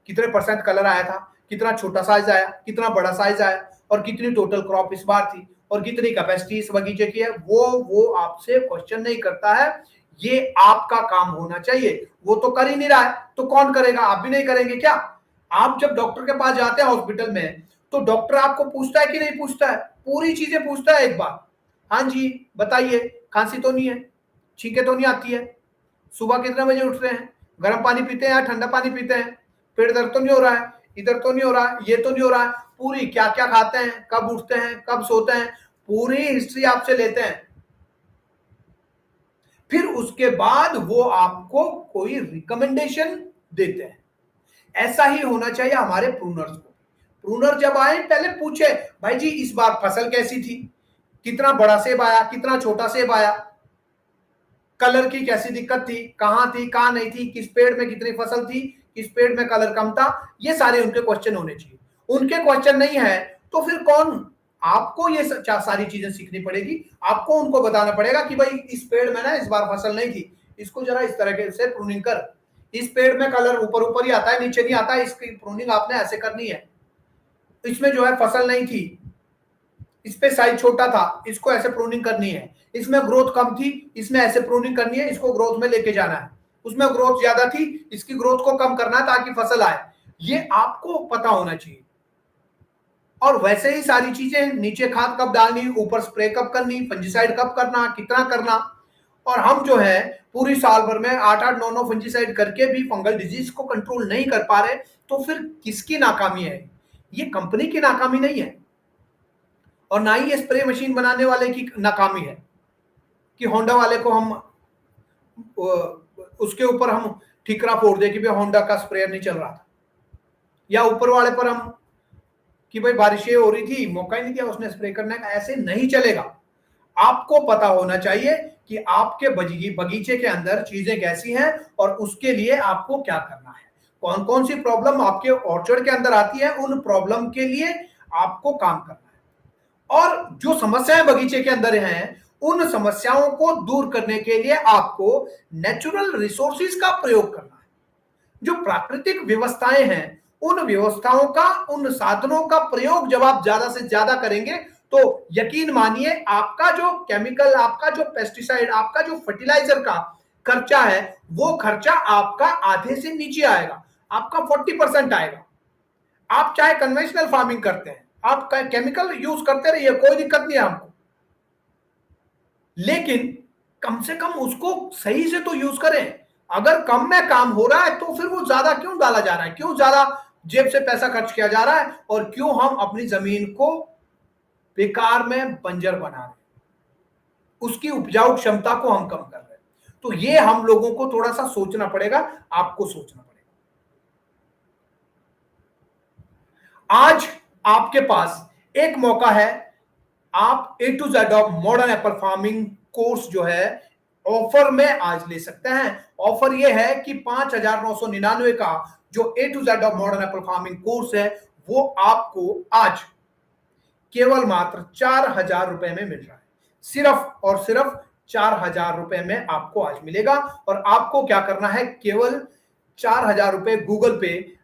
कितने परसेंट कलर आया था, कितना छोटा साइज आया, कितना बड़ा साइज आया, और कितनी टोटल क्रॉप इस बार थी, और कितनी कैपेसिटी इस बगीचे की है, वो आपसे क्वेश्चन नहीं करता है। ये आपका काम होना चाहिए। वो तो कर ही नहीं रहा है तो कौन करेगा, आप भी नहीं करेंगे क्या। आप जब डॉक्टर के पास जाते हैं हॉस्पिटल में, तो डॉक्टर आपको पूछता है कि नहीं पूछता है, पूरी चीजें पूछता है एक बार। हाँ जी बताइए, खांसी तो नहीं है, छींके तो नहीं आती है, सुबह कितने बजे उठ रहे हैं, गर्म पानी पीते हैं या ठंडा पानी पीते हैं, पेट दर्द तो नहीं हो रहा है, इधर तो नहीं हो रहा है, ये तो नहीं हो रहा है, पूरी क्या क्या खाते हैं, कब उठते हैं, कब सोते हैं, पूरी हिस्ट्री आपसे लेते हैं। फिर उसके बाद वो आपको कोई रिकमेंडेशन देते हैं। ऐसा ही होना चाहिए हमारे प्रूनर्स को। प्रूनर जब आए पहले पूछे, भाई जी इस बार फसल कैसी थी, कितना बड़ा सेब आया, कितना छोटा सेब आया, कलर की कैसी दिक्कत थी, कहां थी कहां नहीं थी, किस पेड़ में कितनी फसल थी, किस पेड़ में कलर कम था। ये सारे उनके क्वेश्चन होने चाहिए। उनके क्वेश्चन नहीं है तो फिर कौन, आपको ये सारी चीजें सीखनी पड़ेगी। आपको उनको बताना पड़ेगा कि भाई इस पेड़ में ना इस बार फसल नहीं थी, इसको जरा इस तरह से प्रूनिंग कर, इस पेड़ में कलर ऊपर ऊपर ही आता है नीचे नहीं आता, इसकी प्रूनिंग आपने ऐसे करनी है, इसमें जो है फसल नहीं थी, इस पे साइज छोटा था, इसको ऐसे प्रूनिंग करनी है, इसमें ग्रोथ कम थी, इसमें ऐसे प्रूनिंग करनी है, इसको ग्रोथ में लेके जाना है, उसमें ग्रोथ ज्यादा थी, इसकी ग्रोथ को कम करना है ताकि फसल आए। ये आपको पता होना चाहिए। और वैसे ही सारी चीजें, नीचे खाद कब डालनी, ऊपर स्प्रे कब करनी, फंजीसाइड कब करना, कितना करना। और हम जो है पूरी साल भर में 8-8 9-9 फंजीसाइड करके भी फंगल डिजीज को कंट्रोल नहीं कर पा रहे, तो फिर किसकी नाकामी है। ये कंपनी की नाकामी नहीं है और ना ही ये स्प्रे मशीन बनाने वाले की नाकामी है कि होंडा वाले को हम उसके ऊपर हम ठिकरा फोड़ दे कि भाई होंडा का स्प्रेयर नहीं चल रहा था, या ऊपर वाले पर हम कि भाई बारिशें हो रही थी मौका ही नहीं दिया उसने स्प्रे करने का। ऐसे नहीं चलेगा। आपको पता होना चाहिए कि आपके बगीचे के अंदर चीजें कैसी हैं और उसके लिए आपको क्या करना है, कौन कौन सी प्रॉब्लम आपके ऑर्चर्ड के अंदर आती है, उन प्रॉब्लम के लिए आपको काम करना है। और जो समस्याएं बगीचे के अंदर हैं उन समस्याओं को दूर करने के लिए आपको नेचुरल रिसोर्सेज का प्रयोग करना है। जो प्राकृतिक व्यवस्थाएं हैं उन व्यवस्थाओं का, उन साधनों का प्रयोग जब आप ज्यादा से ज्यादा करेंगे तो यकीन मानिए आपका जो केमिकल, आपका जो पेस्टिसाइड, आपका जो फर्टिलाइजर का खर्चा है वो खर्चा आपका आधे से नीचे आएगा, आपका 40% आएगा। आप चाहे कन्वेंशनल फार्मिंग करते हैं, आप केमिकल यूज करते रहिए, कोई दिक्कत नहीं है हमको, लेकिन कम से कम उसको सही से तो यूज करें। अगर कम में काम हो रहा है तो फिर वो ज्यादा क्यों डाला जा रहा है, क्यों ज्यादा जेब से पैसा खर्च किया जा रहा है, और क्यों हम अपनी जमीन को बेकार में बंजर बना रहे हैं, उसकी उपजाऊ क्षमता को हम कम कर रहे हैं। तो ये हम लोगों को थोड़ा सा सोचना पड़ेगा, आपको सोचना पड़ेगा। आज आपके पास एक मौका है, आप A to Z of modern apple farming course जो है ऑफर में आज ले सकते हैं। ऑफर यह है कि 5,999 का जो A to Z of modern apple farming course है वो आपको आज केवल मात्र 4,000 रुपए में मिल रहा है। सिर्फ और सिर्फ 4,000 रुपए में आपको आज मिलेगा। और आपको क्या करना है, केवल 4,000 रुपए गूगल पे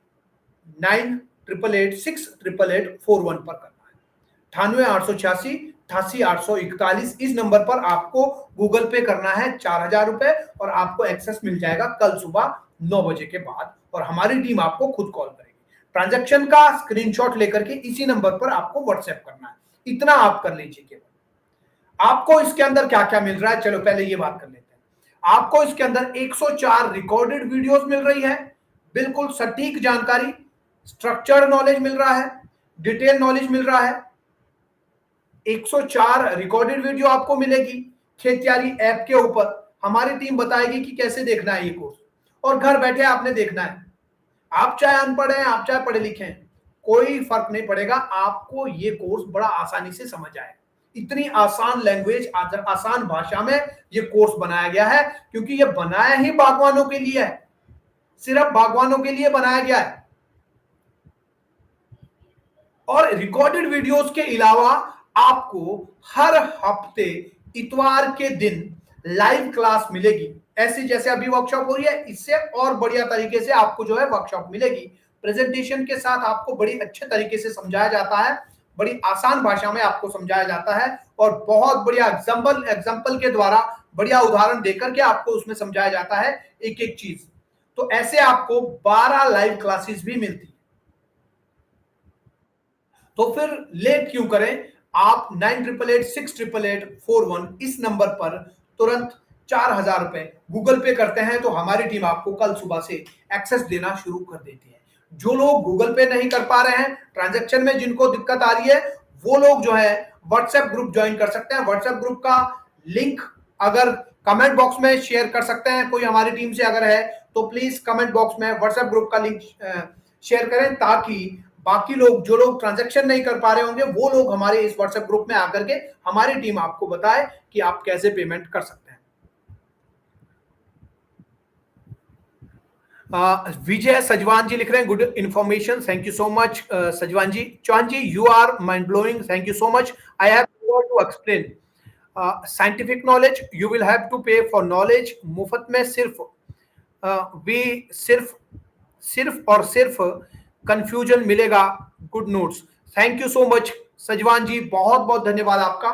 9888688841 पर करना है। 9886888841 इस नंबर पर आपको गूगल पे करना है 4,000 रुपए, और आपको एक्सेस मिल जाएगा कल सुबह 9 बजे के बाद, और हमारी टीम आपको खुद कॉल करेगी। ट्रांजैक्शन का स्क्रीनशॉट लेकर के इसी नंबर पर आपको व्हाट्सएप करना है। इतना आप कर लीजिए केवल। आपको इसके अंदर क्या क्या मिल रहा है, चलो पहले ये बात कर लेते हैं। आपको इसके अंदर 104 रिकॉर्डेड वीडियोस मिल रही है, बिल्कुल सटीक जानकारी, स्ट्रक्चर्ड नॉलेज मिल रहा है, डिटेल नॉलेज मिल रहा है। 104 रिकॉर्डेड वीडियो आपको मिलेगी खेतियारी ऐप के ऊपर। हमारी टीम बताएगी कि कैसे देखना है ये कोर्स, और घर बैठे आपने देखना है। आप चाहे अनपढ़ हैं, आप चाहे पढ़े लिखे हैं, कोई फर्क नहीं पड़ेगा, आपको ये कोर्स बड़ा आसानी से समझ आएगा। इतनी आसान लैंग्वेज, आसान भाषा में ये कोर्स बनाया गया है, क्योंकि ये बनाया ही बागवानों के लिए है, सिर्फ बागवानों के लिए बनाया गया है। और रिकॉर्डेड वीडियोस के अलावा आपको हर हफ्ते इतवार के दिन लाइव क्लास मिलेगी। ऐसी जैसे अभी वर्कशॉप हो रही है, इससे और बढ़िया तरीके से आपको जो है वर्कशॉप मिलेगी। प्रेजेंटेशन के साथ आपको बड़ी अच्छे तरीके से समझाया जाता है, बड़ी आसान भाषा में आपको समझाया जाता है, और बहुत बढ़िया एग्जाम्पल के द्वारा बढ़िया उदाहरण देकर के आपको उसमें समझाया जाता है एक एक चीज। तो ऐसे आपको 12 लाइव क्लासेस भी मिलती है। तो फिर लेट क्यों करें, आप 9888688841 इस नंबर पर तुरंत 4000 रुपए गूगल पे करते हैं, तो हमारी टीम आपको कल सुबह से एक्सेस देना शुरू कर देती है। जो लोग गूगल पे नहीं कर पा रहे हैं, ट्रांजैक्शन में जिनको दिक्कत आ रही है, वो लोग जो है व्हाट्सएप ग्रुप ज्वाइन कर सकते हैं। व्हाट्सएप ग्रुप का लिंक अगर कमेंट बॉक्स में शेयर कर सकते हैं, कोई हमारी टीम से अगर है तो प्लीज कमेंट बॉक्स में व्हाट्सएप ग्रुप का लिंक शेयर करें, ताकि बाकी लोग, जो लोग ट्रांजैक्शन नहीं कर पा रहे होंगे, वो लोग हमारे इस व्हाट्सएप ग्रुप में आकर के हमारी टीम आपको बताए कि आप कैसे पेमेंट कर सकते हैं। विजय सजवान जी लिख रहे हैं, good information, thank you so much Sajwan ji. Chauhan ji, you are mind blowing, thank you so much. I have to explain scientific knowledge, you will have to pay for knowledge. मुफ्त में सिर्फ और सिर्फ कंफ्यूजन मिलेगा, good notes. Thank you so much Sajwan ji, बहुत बहुत धन्यवाद आपका।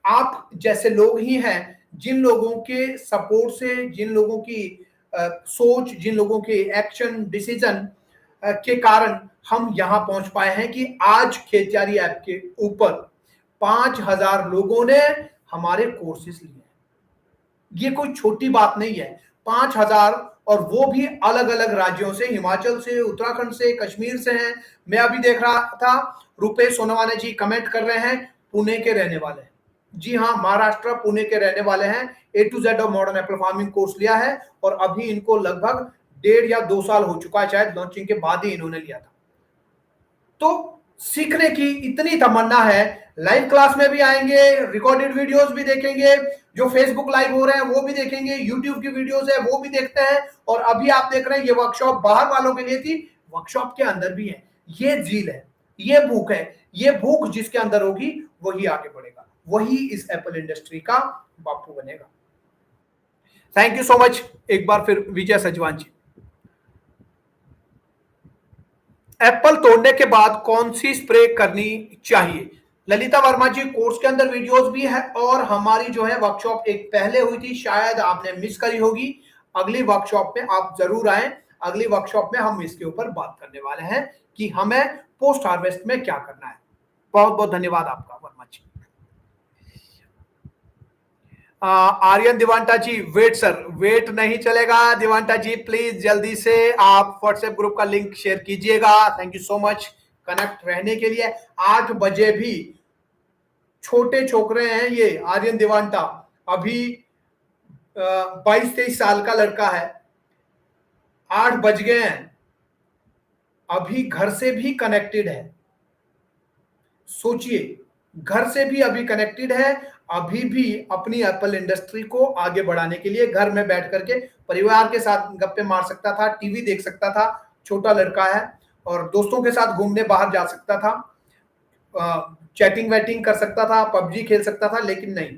आप जैसे लोग ही हैं, जिन लोगों के सपोर्ट से, जिन लोगों की सोच, जिन लोगों के एक्शन डिसीजन के कारण हम यहां पहुंच पाए हैं कि आज खेतियारी ऐप के ऊपर 5000 लोगों ने हमारे कोर्सेज लिए हैं। ये कोई छोटी बात नहीं है, 5000, और वो भी अलग अलग राज्यों से, हिमाचल से, उत्तराखंड से, कश्मीर से हैं। मैं अभी देख रहा था, रुपेश सोनवाने जी कमेंट कर रहे हैं, पुणे के रहने वाले हैं। जी हाँ, महाराष्ट्र, पुणे के रहने वाले हैं। A to Z of modern apple farming course लिया है, और अभी इनको लगभग 1.5 या 2 साल हो चुका है, शायद लॉन्चिंग के बाद ही इन्होंने लिया था। तो सीखने की इतनी तमन्ना है, लाइव क्लास में भी आएंगे, रिकॉर्डेड वीडियोस भी देखेंगे, जो फेसबुक लाइव हो रहे हैं वो भी देखेंगे, यूट्यूब की वीडियोस है वो भी देखते हैं, और अभी आप देख रहे हैं ये वर्कशॉप बाहर वालों के लिए थी, वर्कशॉप के अंदर भी है। ये जील है, ये भूख है, ये भूख जिसके अंदर होगी वही आगे बढ़ेगा, वही इस एप्पल इंडस्ट्री का बापू बनेगा। थैंक यू सो मच एक बार फिर विजय सजवान जी। एप्पल तोड़ने के बाद कौन सी स्प्रे करनी चाहिए? ललिता वर्मा जी, कोर्स के अंदर वीडियोस भी है, और हमारी जो है वर्कशॉप एक पहले हुई थी, शायद आपने मिस करी होगी। अगली वर्कशॉप में आप जरूर आए, अगली वर्कशॉप में हम इसके ऊपर बात करने वाले हैं कि हमें पोस्ट हार्वेस्ट में क्या करना है। बहुत बहुत धन्यवाद आपका वर्मा जी। आर्यन दिवांटा जी, वेट सर, वेट नहीं चलेगा दिवांटा जी, प्लीज जल्दी से आप व्हाट्सएप ग्रुप का लिंक शेयर कीजिएगा। Thank you so much connect रहने के लिए। 8 बजे भी छोटे छोकरे हैं ये आर्यन दिवांटा, अभी 22-23 साल का लड़का है। 8 बज गए हैं, अभी घर से भी कनेक्टेड है। सोचिए, घर से भी अभी कनेक्टेड है, अभी भी अपनी एप्पल इंडस्ट्री को आगे बढ़ाने के लिए घर में बैठ करके परिवार के साथ गप्पे मार सकता था, टीवी देख सकता था, छोटा लड़का है, और दोस्तों के साथ घूमने बाहर जा सकता था, चैटिंग वैटिंग कर सकता था, पबजी खेल सकता था, लेकिन नहीं,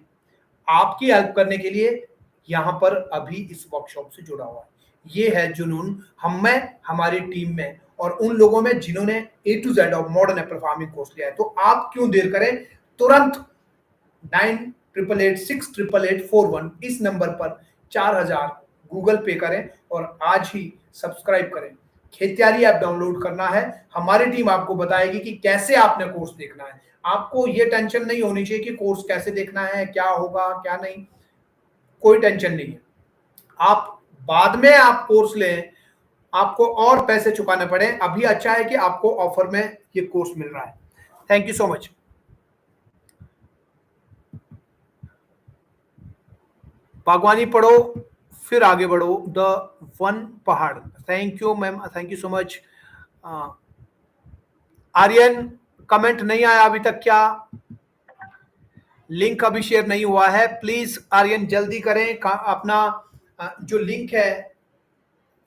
आपकी हेल्प करने के लिए यहां पर अभी इस वर्कशॉप से जुड़ा हुआ है। ये है जुनून हम में, हमारी टीम में, और उन लोगों में जिन्होंने A to Z of modern apple farming course लिया है। तो आप क्यों देर करें, तुरंत 9888688841 इस नंबर पर 4000 गूगल पे करें और आज ही सब्सक्राइब करें। खेतियारी ऐप डाउनलोड करना है। हमारी टीम आपको बताएगी कि कैसे आपने कोर्स देखना है। आपको ये टेंशन नहीं होनी चाहिए कि कोर्स कैसे देखना है, क्या होगा क्या नहीं, कोई टेंशन नहीं है। आप बाद में आप कोर्स लें, आपको और पैसे चुकाने पड़े, अभी अच्छा है कि आपको ऑफर में ये कोर्स मिल रहा है। Thank you so much. बागवानी पढ़ो फिर आगे बढ़ो, द वन पहाड़। Thank you ma'am, thank you so much. Aryan, comment नहीं आया अभी तक क्या? लिंक अभी शेयर नहीं हुआ है, प्लीज आर्यन जल्दी करें, अपना जो लिंक है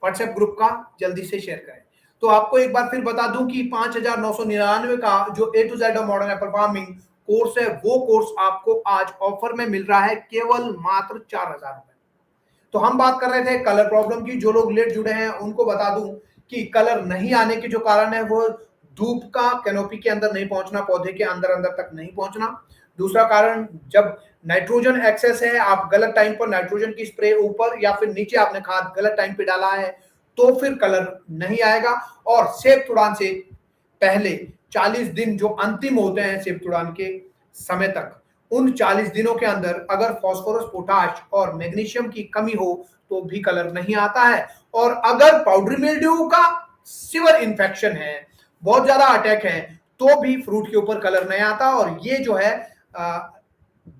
व्हाट्सएप ग्रुप का जल्दी से शेयर करें। तो आपको एक बार फिर बता दूं कि 5,999 का जो A to Z of modern apple farming course है, वो कोर्स आपको आज ऑफर में मिल रहा है केवल मात्र 4,000 रुपए। तो हम बात कर रहे थे कलर प्रॉब्लम की। जो लोग लेट जुड़े हैं उनको बता दूं कि कलर नहीं आने के जो कारण है वो धूप का कैनोपी के अंदर नहीं पहुंचना, पौधे के अंदर अंदर तक नहीं पहुंचना। दूसरा कारण, जब नाइट्रोजन एक्सेस है, आप गलत टाइम पर नाइट्रोजन की स्प्रे ऊपर या फिर नीचे आपने खाद गलत टाइम पे डाला है तो फिर कलर नहीं आएगा। और सेब तुड़ान से पहले 40 दिन जो अंतिम होते हैं सेब तुड़ान के समय तक, उन 40 दिनों के अंदर अगर फास्फोरस, पोटाश और मैग्नीशियम की कमी हो तो भी कलर नहीं आता है। और अगर पाउडरी मिल्ड्यू का सीवर इन्फेक्शन है, बहुत ज्यादा अटैक है, तो भी फ्रूट के ऊपर कलर नहीं आता। और ये जो है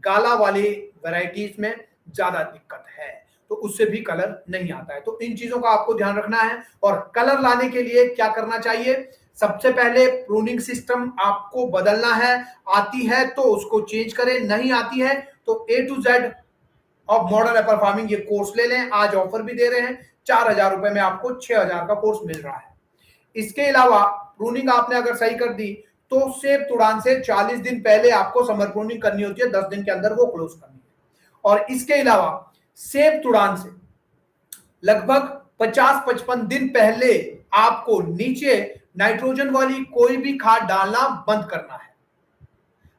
गाला वाली वैरायटीज में ज्यादा दिक्कत है, तो उससे भी कलर नहीं आता है। तो इन चीजों का आपको ध्यान रखना है। और कलर लाने के लिए क्या करना चाहिए? सबसे पहले प्रूनिंग सिस्टम आपको बदलना है। आती है तो उसको चेंज करें, नहीं आती है तो A to Z of modern apple farming ये कोर्स ले लें। आज ऑफर भी दे रहे हैं, 4,000 रुपए में आपको 6,000 का कोर्स मिल रहा है। इसके अलावा प्रूनिंग आपने अगर सही कर दी तो सेब तुड़ान से 40 दिन पहले आपको समर प्रूनिंग करनी होती है, 10 दिन के अंदर वो क्लोज करनी है। और इसके अलावा सेब तुड़ान से लगभग 50-55 दिन पहले आपको नीचे नाइट्रोजन वाली कोई भी खाद डालना बंद करना है।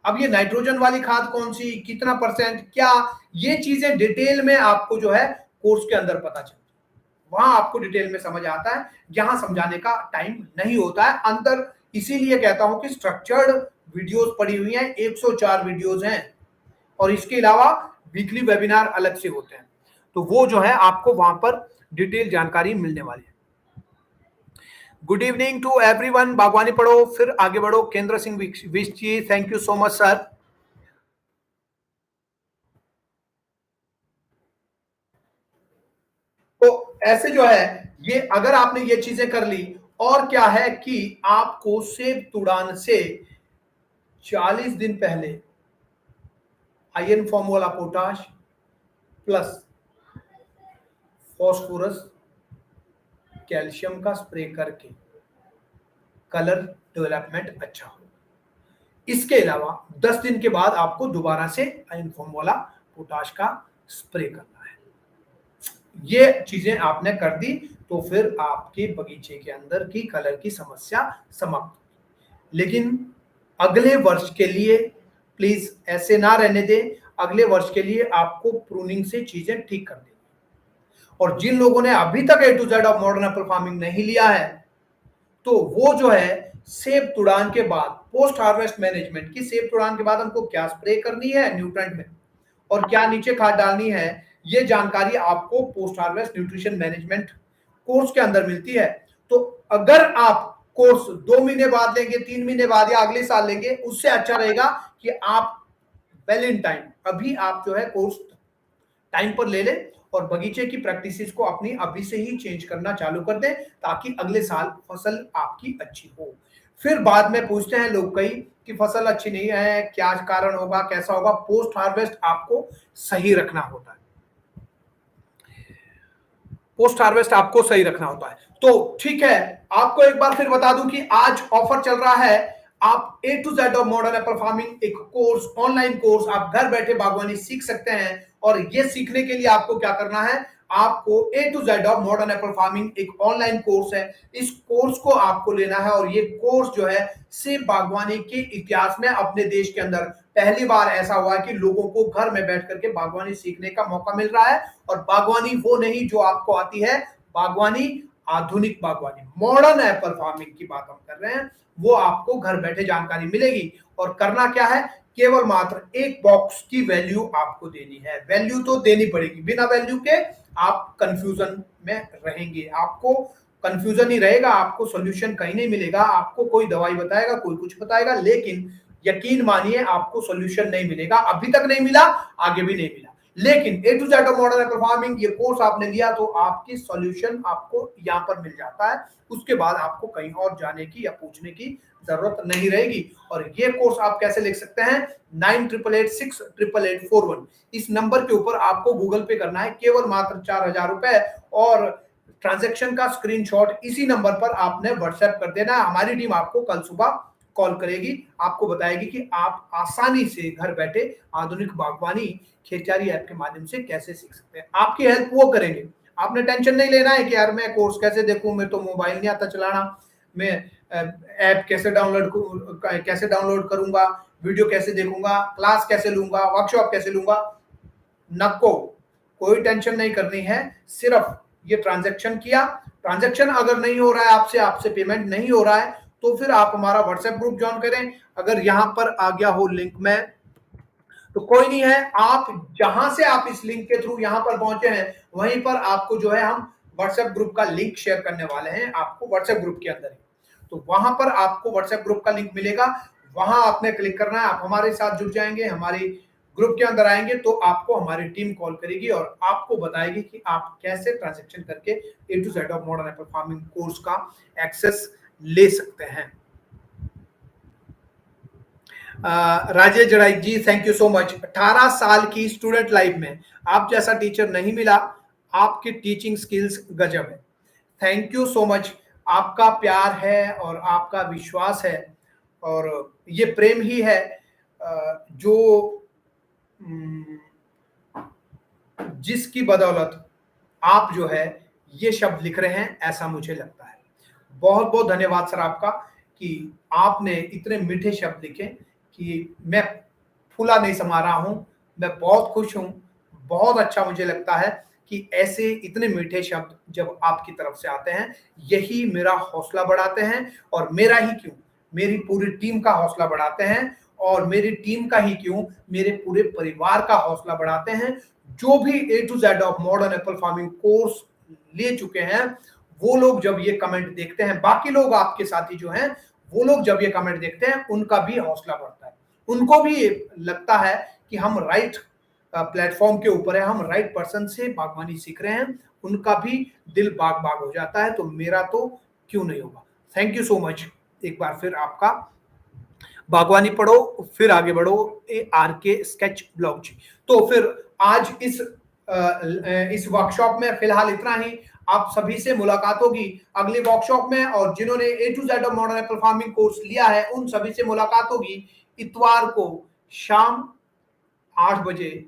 अब ये नाइट्रोजन वाली खाद कौन सी, कितना परसेंट, क्या, ये चीजें डिटेल में आपको जो है कोर्स के अंदर पता चलती है, वहां आपको डिटेल में समझ आता है। यहां समझाने का टाइम नहीं होता है अंदर। इसीलिए कहता हूं कि स्ट्रक्चर्ड वीडियोस पड़ी हुई हैं, 104 वीडियोस हैं। और इसके अलावा वीकली वेबिनार अलग से होते हैं, तो वो जो है आपको वहां पर डिटेल जानकारी मिलने वाली है। Good evening to everyone. बागवानी पढ़ो फिर आगे बढ़ो, केंद्र सिंह विश जी, thank you so much sir. तो ऐसे जो है ये, अगर आपने ये चीजें कर ली, और क्या है कि आपको सेब तुड़ान से 40 दिन पहले आयरन फॉर्म वाला पोटाश प्लस फॉस्फोरस कैल्शियम का स्प्रे करके कलर डेवलपमेंट अच्छा हो। इसके अलावा 10 दिन के बाद आपको दोबारा से आयरन फॉर्म वाला पोटाश का स्प्रे करना है। ये चीजें आपने कर दी तो फिर आपके बगीचे के अंदर की कलर की समस्या समाप्त। लेकिन अगले वर्ष के लिए प्लीज ऐसे ना रहने दें। अगले वर्ष के लिए आपको प्रूनिंग से चीजें ठीक कर दें। और जिन लोगों ने अभी तक A to Z of modern apple farming नहीं लिया है, तो वो जो है सेब तुड़ान के बाद पोस्ट हार्वेस्ट मैनेजमेंट की, सेब तुड़ान के बाद हमको क्या स्प्रे करनी है न्यूट्रेंट में और क्या नीचे खाद डालनी है, ये जानकारी आपको post harvest nutrition management course के अंदर मिलती है। तो अगर आप कोर्स 2 महीने बाद लेंगे, 3 महीने बाद या अगले साल लेंगे, उससे अच्छा रहेगा कि आप वेल इन टाइम अभी आप जो है कोर्स टाइम पर ले लें और बगीचे की प्रैक्टिसेस को अपनी अभी से ही चेंज करना चालू कर दें, ताकि अगले साल फसल आपकी अच्छी हो। फिर बाद में पूछते हैं लोग कई कि फसल अच्छी नहीं है, क्या कारण होगा, कैसा होगा। पोस्ट हार्वेस्ट आपको सही रखना होता है, पोस्ट हार्वेस्ट आपको सही रखना होता है। तो ठीक है, आपको एक बार फिर बता दूं कि आज ऑफर चल रहा है। आप A to Z of modern apple farming एक कोर्स, ऑनलाइन कोर्स, आप घर बैठे बागवानी सीख सकते हैं। और ये सीखने के लिए आपको क्या करना है, आपको A to Z of modern apple farming एक ऑनलाइन कोर्स है, इस कोर्स को आपको लेना है। और ये कोर्स जो है सेब बागवानी के इतिहास में अपने देश के अंदर पहली बार ऐसा हुआ है कि लोगों को घर में बैठ करके बागवानी सीखने का मौका मिल रहा है। और बागवानी वो नहीं जो आपको आती है, बागवानी आधुनिक बागवानी, मॉडर्न एप्पल फार्मिंग की बात हम कर रहे हैं, वो आपको घर बैठे जानकारी मिलेगी। और करना क्या है, केवल मात्र एक बॉक्स की वैल्यू आपको देनी है। वैल्यू तो देनी पड़ेगी, बिना वैल्यू के आप कंफ्यूजन में रहेंगे, आपको कंफ्यूजन ही रहेगा, आपको सॉल्यूशन कहीं नहीं मिलेगा। आपको कोई दवाई बताएगा, कोई कुछ बताएगा, लेकिन यकीन मानिए आपको सॉल्यूशन नहीं मिलेगा। अभी तक नहीं मिला, आगे भी नहीं मिला। लेकिन A to Z of modern apple farming ये कोर्स आपने लिया तो आपकी सॉल्यूशन आपको यहाँ पर मिल जाता है। उसके बाद आपको कहीं और जाने की या पूछने की जरूरत नहीं रहेगी। और ये कोर्स आप कैसे लिख सकते हैं, 9888688841 इस नंबर के ऊपर आपको गूगल पे करना है, केवल मात्र 4000 रुपए, और ट्रांजैक्शन का स्क्रीनशॉट इसी नंबर पर आपने व्हाट्सएप कर देना है। हमारी टीम आपको कल सुबह कॉल करेगी, आपको बताएगी कि आप आसानी से घर बैठे आधुनिक बागवानी खेतियारी ऐप के माध्यम से कैसे सीख सकते हैं। आपकी हेल्प वो करेंगे। आपने टेंशन नहीं लेना है कि यार मैं कोर्स कैसे देखूं, मैं तो मोबाइल नहीं आता चलाना, मैं ऐप कैसे डाउनलोड करूंगा, वीडियो कैसे देखूंगा, क्लास कैसे लूंगा, वर्कशॉप कैसे लूंगा। नको, कोई टेंशन नहीं करनी है। सिर्फ ये ट्रांजैक्शन किया, ट्रांजैक्शन अगर नहीं हो रहा है आपसे पेमेंट नहीं हो रहा है, तो फिर आप हमारा व्हाट्सएप ग्रुप ज्वाइन करें। अगर यहां पर आ गया हो लिंक में तो कोई नहीं है, आप जहां से आप इस लिंक के थ्रू यहां पर पहुंचे हैं, वहीं पर आपको जो है हम व्हाट्सएप ग्रुप का लिंक शेयर करने वाले हैं आपको व्हाट्सएप ग्रुप के अंदर ही। तो वहां पर आपको व्हाट्सएप ग्रुप का लिंक मिलेगा, वहां आपने क्लिक करना है, आप हमारे साथ जुड़ जाएंगे, हमारी ग्रुप के अंदर आएंगे तो आपको हमारी टीम कॉल करेगी और आपको बताएगी कि आप कैसे ट्रांजैक्शन करके A to Z of modern apple farming course का एक्सेस ले सकते हैं। Rajesh Jadai ji, thank you so much. 18 साल की स्टूडेंट लाइफ में आप जैसा टीचर नहीं मिला, आपकी टीचिंग स्किल्स गजब है। Thank you so much. आपका प्यार है और आपका विश्वास है और ये प्रेम ही है जो जिसकी बदौलत आप जो है ये शब्द लिख रहे हैं, ऐसा मुझे लगता है। बहुत बहुत धन्यवाद सर आपका कि आपने इतने मीठे शब्द लिखे कि मैं फूला नहीं समा रहा हूं। मैं बहुत खुश हूं, बहुत अच्छा मुझे लगता है कि ऐसे इतने मीठे शब्द जब आपकी तरफ से आते हैं, यही मेरा हौसला बढ़ाते हैं। और मेरा ही क्यों, मेरी पूरी टीम का हौसला बढ़ाते हैं, और मेरी टीम का ही क्यों, मेरे पूरे परिवार का हौसला बढ़ाते हैं। जो भी A to Z of modern apple farming course ले चुके हैं, वो लोग जब ये कमेंट देखते हैं, बाकी लोग आपके साथी जो हैं, वो लोग जब ये कमेंट देखते हैं, उनका भी हौसला बढ़ता है। उनको भी लगता है कि हम राइट प्लेटफॉर्म के ऊपर है, हम राइट पर्सन से बागवानी सीख रहे हैं। उनका भी दिल बाग बाग हो जाता है, तो मेरा तो क्यों नहीं होगा। थैंक यू सो मच एक बार फिर आपका। बागवानी पढ़ो फिर आगे बढ़ो, आर के स्केच ब्लॉग जी। तो फिर आज इस वर्कशॉप में फिलहाल इतना ही। आप सभी से मुलाकात होगी अगली वर्कशॉप में, और जिन्होंने A to Z of modern apple farming course लिया है उन सभी से मुलाकात होगी इतवार को शाम 8 बजे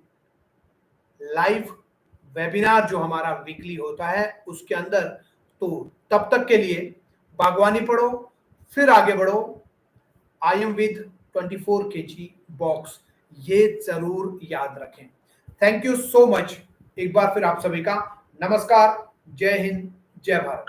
लाइव वेबिनार जो हमारा वीकली होता है उसके अंदर। तो तब तक के लिए बागवानी पढ़ो फिर आगे बढ़ो, I am with 24 kg box, ये जरूर याद रखें। थैंक यू सो मच एक बार फिर आप सभी का। नमस्कार, जय हिंद, जय भारत।